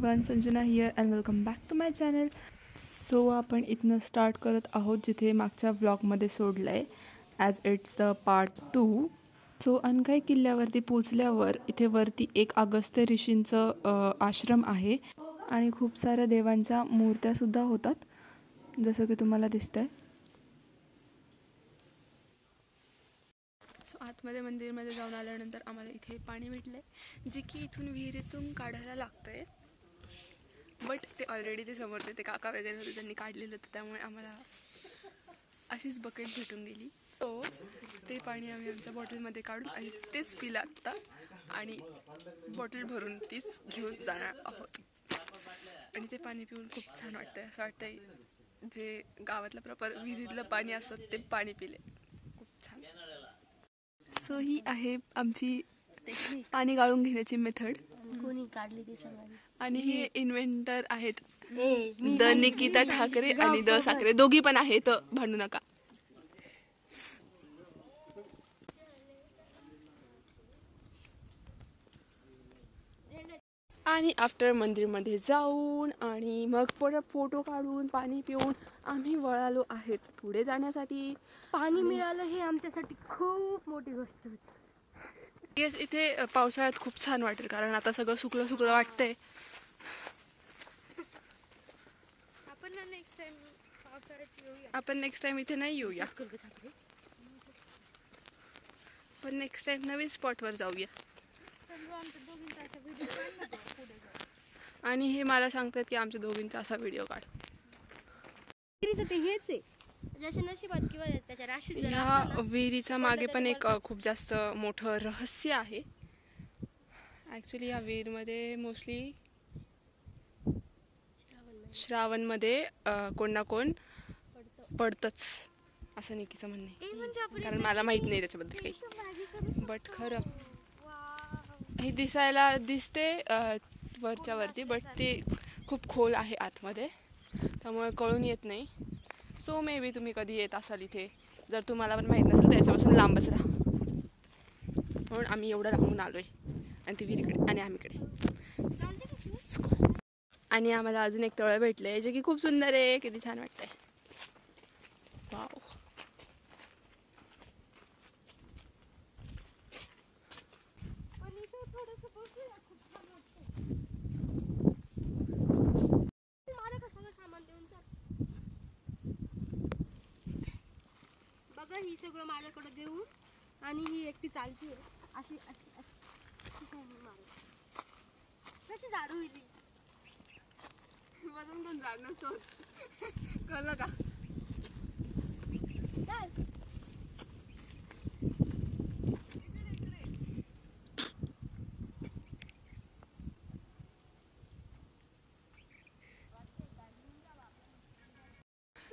Everyone, Sanjana here and welcome back to my channel. So आपण इथनं start करत आहोत जिथे मागच्या व्लॉगमध्ये सोडलं आहे, as it's the part 2. So Anghai किल्ल्यावरती पोचल्यावर इथे वरती एक अगस्त्य ऋषींचं आश्रम आहे आणि खूप साऱ्या देवांच्या मूर्त्यासुद्धा होतात, जसं की तुम्हाला दिसतंय. सो आतमध्ये मंदिरमध्ये जाऊन आल्यानंतर आम्हाला इथे पाणी भेटलं आहे, जे की इथून विहिरीतून काढायला लागतं आहे. बट ते ऑलरेडी ते समोरचे ते काका वगैरे होते, त्यांनी काढलेलं होतं, त्यामुळे आम्हाला अशीच बकेट भेटून गेली. सो ते पाणी आम्ही आमच्या बॉटलमध्ये काढून आणि तेच पिलं आत्ता, आणि बॉटल भरून तीच घेऊन जाणार आहोत. आणि ते पाणी पिऊन खूप छान वाटतं आहे. असं वाटतं आहे जे गावातलं प्रॉपर विहिरीतलं पाणी असतं ते पाणी पिले, खूप छान. सो ही आहे आमची पाणी गाळून घेण्याची मेथड. आणि हे इन्व्हेंटर आहेत द निकिता ठाकरे आणि द साखरे, दोघी पण आहेत, भांडू नका. आणि आफ्टर मंदिरमध्ये जाऊन आणि मग फोटो काढून पाणी पिऊन आम्ही वळालो आहेत पुढे जाण्यासाठी. पाणी मिळालं हे आमच्यासाठी खूप मोठी गोष्ट होती. येस, इथे पावसाळ्यात खूप छान वाटेल, कारण आता सगळं सुकलं सुकलं वाटतंय. आपण नेक्स्ट टाइम इथे नाही येऊया, पण नेक्स्ट टाइम नवीन स्पॉटवर जाऊया. आणि हे मला सांगतात की आमच्या दोघींचा असा व्हिडिओ काढ. ह्या विहिरीचा मागे पण एक खूप जास्त मोठं रहस्य आहे. ॲक्च्युली या विहीरमध्ये मोस्टली श्रावणमध्ये कोण ना कोण पडतंच, असं निकीचं म्हणणं आहे. कारण मला माहीत नाही त्याच्याबद्दल काही, बट खरं हे दिसायला दिसते वरच्या वरती, बट ते खूप खोल आहे आतमध्ये, त्यामुळे कळून येत नाही. सो मे बी तुम्ही कधी येत असाल इथे, जर तुम्हाला पण माहीत नसेल तर याच्यापासून लांबच राहा. म्हणून आम्ही एवढं लांबून आलो आहे, आणि ती विहिरीकडे आणि आम्हीकडे. आणि आम्हाला अजून एक तळं भेटलं आहे, जे की खूप सुंदर आहे, किती छान वाटतंय. वाव. बघा, ही सगळं माझ्याकडे देऊन आणि ही एकटी चालती अशी अशी कशी जाड होईल. वजन कोण जाड नसतो, कळलं का?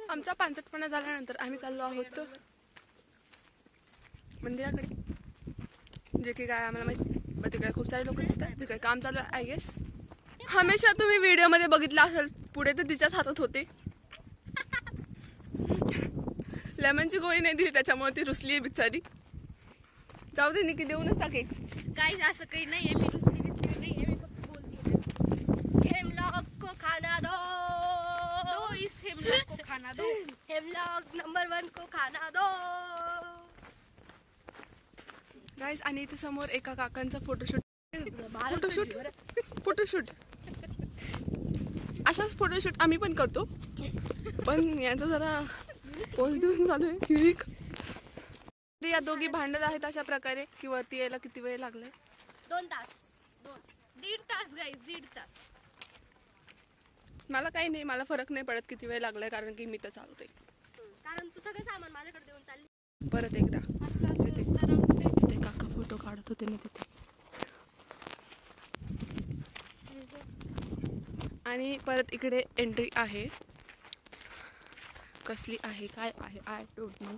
आमचा पांचटपणा झाल्यानंतर आम्ही चाललो आहोत मंदिराकडे, जे की काय आम्हाला माहिती नाही, पण तिकडे खूप सारे लोक दिसतात, तिकडे काम चालू आहे आय गेस. हमेशा तुम्ही व्हिडिओमध्ये बघितलं असेल, पुढे तर तिच्याच हातात होते. लेमनची गोळी नाही दिली, त्याच्यामुळे ती रुसली आहे बिचारी. जाऊ दे निकी, देऊनच टाके. काही असं काही नाहीये, मी रुसली बिसली नाहीये, मी फक्त बोलते. हेमलॉक को खाना दो, इस हेमलॉक को खाना दो, हेमलॉक नंबर 1 को खाना दो. गाईज, आणि इथे समोर एका काकांचा फोटोशूट असाच फोटोशूट आम्ही पण करतो, पण यांचा जरा पोस्ट देऊन चालू आहे. या दोघी भांडत आहेत अशा प्रकारे की वरती यायला किती वेळ लागलाय? 2 तास, 1.5 तास गाईज, 1.5 तास. मला काही नाही, मला फरक नाही पडत किती वेळ लागलाय, कारण की मी तर चालते. कारण तू सगळं सामान माझ्याकडे देऊन चालली. परत एकदा तिथे काका फोटो काढत होते ना तिथे. आणि परत इकडे एंट्री आहे, कसली आहे काय आहे आय डोंट नो.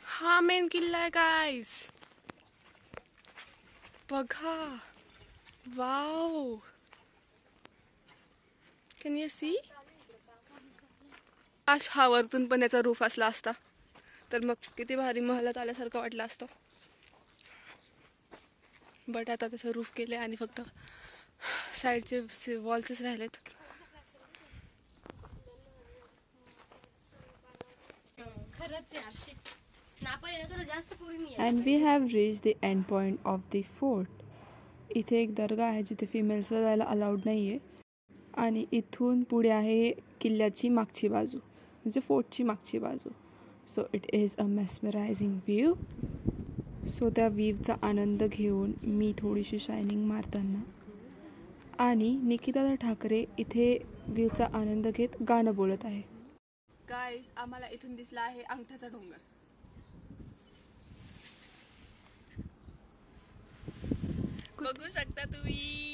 हा मेन किल्ला आहे गाईस, बघा. Wow, can you see? काश हा वरतून पण याचा रूफ असला असता तर मग किती भारी महलात आल्यासारखं वाटलं असतं. बट आता त्याचं रूफ केले आणि फक्त साईडचे वॉल्सच राहिलेत. खरंच यार शिट. ना पहिला तुला जास्त पोरी नाही and we have reach the end point of the fort. इथे एक दर्गा आहे जिथे फिमेल्सला जायला अलाउड नाही आहे. आणि इथून पुढे आहे किल्ल्याची मागची बाजू, म्हणजे फोर्टची मागची बाजू. So it is a mesmerising view. So त्या व्ह्यूचा आनंद घेऊन मी थोडीशी शायनिंग मारताना आणि निकिता ठाकरे इथे व्ह्यूचा आनंद घेत गाणं बोलत आहे. गाईज, आम्हाला इथून दिसला आहे अंगठाचा डोंगर. बघू शकता तुम्ही.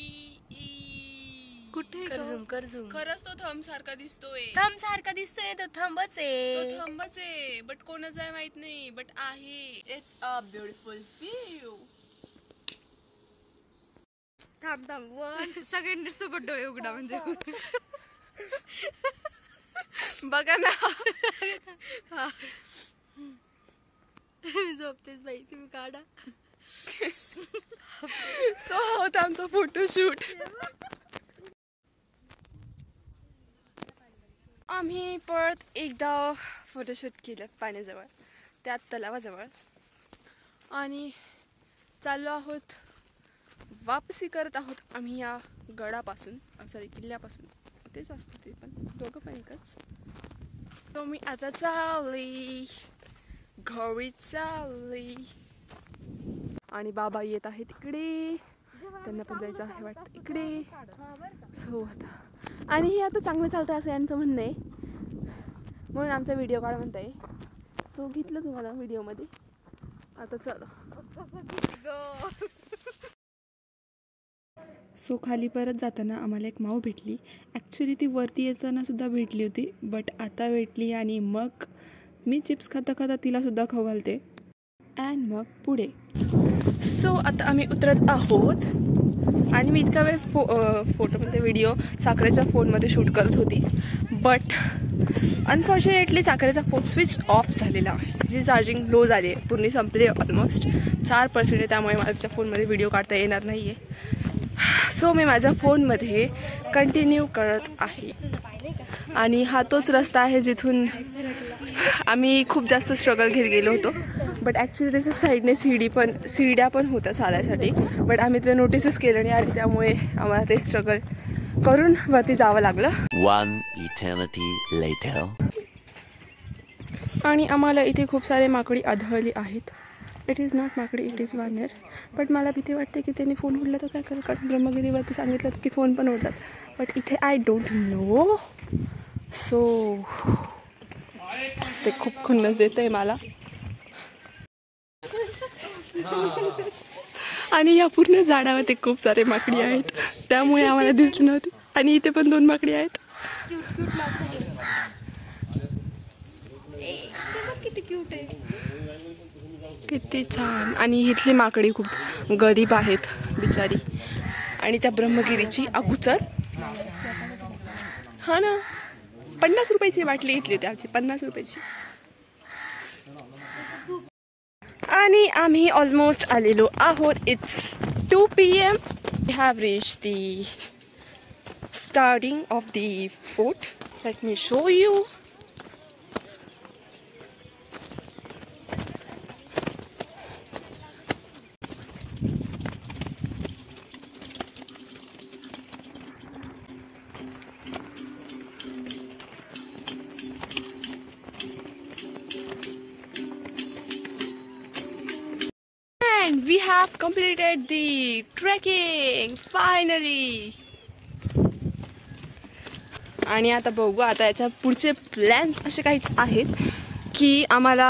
कुठे करझुम खरंच तो थंब सारखा दिसतोय. थंब सारखा दिसतोय तो थंबच आहे. तो थंबच आहे, बट कोणाचा आहे माहित नाही, बट आहे. It's a beautiful view. थांब वन सेकंड सोबत डोळे उघडा म्हणजे बघा ना. मी झोपतेच बाई, तुम्ही काढा. सो होता आमचा फोटोशूट. आम्ही परत एकदा फोटोशूट केलं पाण्याजवळ, त्यात तलावाजवळ, आणि चाललो आहोत, वापसी करत आहोत आम्ही या गडापासून, सॉरी किल्ल्यापासून. तेच असतं ते पण, दोघं पण एकच. तो मी आता चालली घरी चालली. आणि बाबा येत आहे तिकडे, त्यांना पण जायचं आहे वाटतं इकडे. सो आता, आणि हे आता चांगलं चालतं असं यांचं म्हणणं आहे, म्हणून आमचा व्हिडिओ काढ म्हणताय. तो घेतलं तुम्हाला व्हिडिओमध्ये. आता चला. सो खाली परत जाताना आम्हाला एक माऊ भेटली. ॲक्च्युली ती वरती येताना सुद्धा भेटली होती, बट आता भेटली. आणि मग मी चिप्स खाता खाता तिलासुद्धा खाऊ घालते. अँड मग पुढे. सो आता आम्ही उतरत आहोत. आणि मी इतका वेळ फोटोमध्ये व्हिडिओ साखरेच्या फोनमध्ये शूट करत होती, बट अनफॉर्च्युनेटली साखरेचा फोन स्विच ऑफ झालेला आहे. जी चार्जिंग लो झाली आहे, पूर्ण संपली ऑलमोस्ट 4% आहे, त्यामुळे माझ्या फोनमध्ये व्हिडिओ काढता येणार नाही आहे. सो मी माझ्या फोनमध्ये कंटिन्यू करत आहे. आणि हा तोच रस्ता आहे जिथून आम्ही खूप जास्त स्ट्रगल घेत गेलो होतो, बट ॲक्च्युली त्याच्या साईडने शिड्या पण होत्या चालायसाठी, बट आम्ही ते नोटीसच केलं नाही आणि त्यामुळे आम्हाला ते स्ट्रगल करून वरती जावं लागलं. 1 eternity later. आणि आम्हाला इथे खूप सारे माकडी आढळली आहेत. इट इज नॉट माकडी, इट इज वानर. बट मला भीती वाटते की त्यांनी फोन उडला तर काय करेल, कारण ब्रह्मगिरीवरती सांगितलं की फोन पण उडतात, बट इथे आय डोंट नो. सो ते खूप खुन्नस देत आहे मला. आणि या पूर्ण झाडावरती खूप सारे माकडी आहेत, त्यामुळे आम्हाला दिसली नव्हती. आणि इथे पण 2 माकडी आहेत. किती क्यूट आहे, किती छान. आणि इथली माकडी खूप गरीब आहेत बिचारी. आणि त्या ब्रह्मगिरीची अगुचर, हा ना, 50 रुपयाची बाटली घेतली होती आमची, 50 रुपयाची. आणि आम्ही ऑलमोस्ट आलेलो आहोत. It's 2 PM. We have reach the starting of the fort. Let me show you. And we have completed the trekking finally. आणि आता बघू, आता याच्या पुढचे प्लॅन्स असे काही आहेत की आम्हाला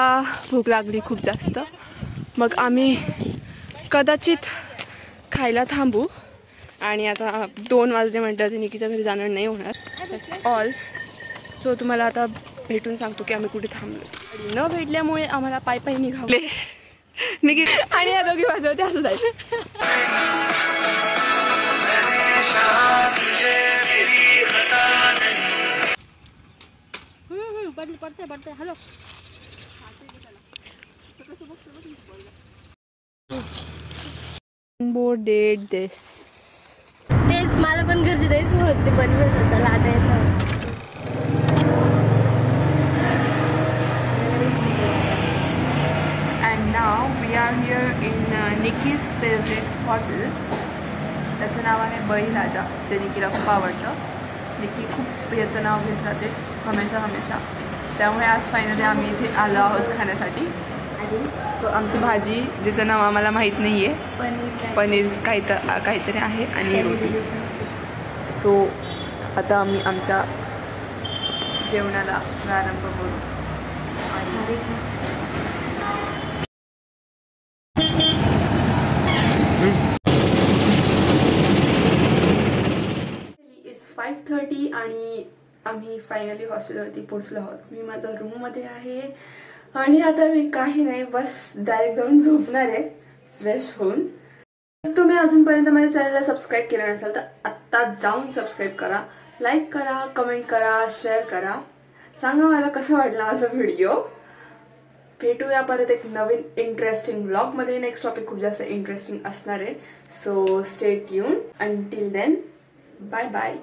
भूक लागली खूप जास्त, मग आम्ही कदाचित खायला थांबू. आणि आता 2 वाजले म्हटलं तर निकीच्या घरी जाणं नाही होणार. That's all. सो तुम्हाला आता भेटून सांगतो की आम्ही कुठे थांबलो. न भेटल्यामुळे आम्हाला पायी निघाले निकी आणि या दोघी वाजवते असं जायचं. पडते हॅलो बोर्डेड दिस. तेच मला पण घरचे तेच होते पण म्हटलं चला आता येतं. And now we are here in Nikki's favorite hotel. त्याचं नाव आहे बळीराजा, जे निकीला खूप आवडतं. निकी खूप याचं नाव घेत राहते हमेशा. त्यामुळे आज फायनली आम्ही इथे आलो आहोत खाण्यासाठी. सो आमची भाजी जिचं नाव आम्हाला माहीत नाही आहे, पनीर काहीतरी आहे आणि रोटी. सो आता आम्ही आमच्या जेवणाला प्रारंभ करू. इट्स 5:30 आणि आम्ही फायनली हॉस्टेलवरती पोचलो आहोत. मी माझ्या रूममध्ये आहे आणि आता मी काही नाही, बस डायरेक्ट जाऊन झोपणार आहे फ्रेश होऊन. तुम्ही अजूनपर्यंत माझ्या चॅनलला सबस्क्राईब केलं नसेल तर आत्ता जाऊन सबस्क्राईब करा, लाईक करा, कमेंट करा, शेअर करा. सांगा मला कसं वाटलं माझा व्हिडिओ. भेटूया परत एक नवीन इंटरेस्टिंग व्लॉगमध्ये. नेक्स्ट टॉपिक खूप जास्त इंटरेस्टिंग असणार आहे. So stay tune. Until then, bye bye.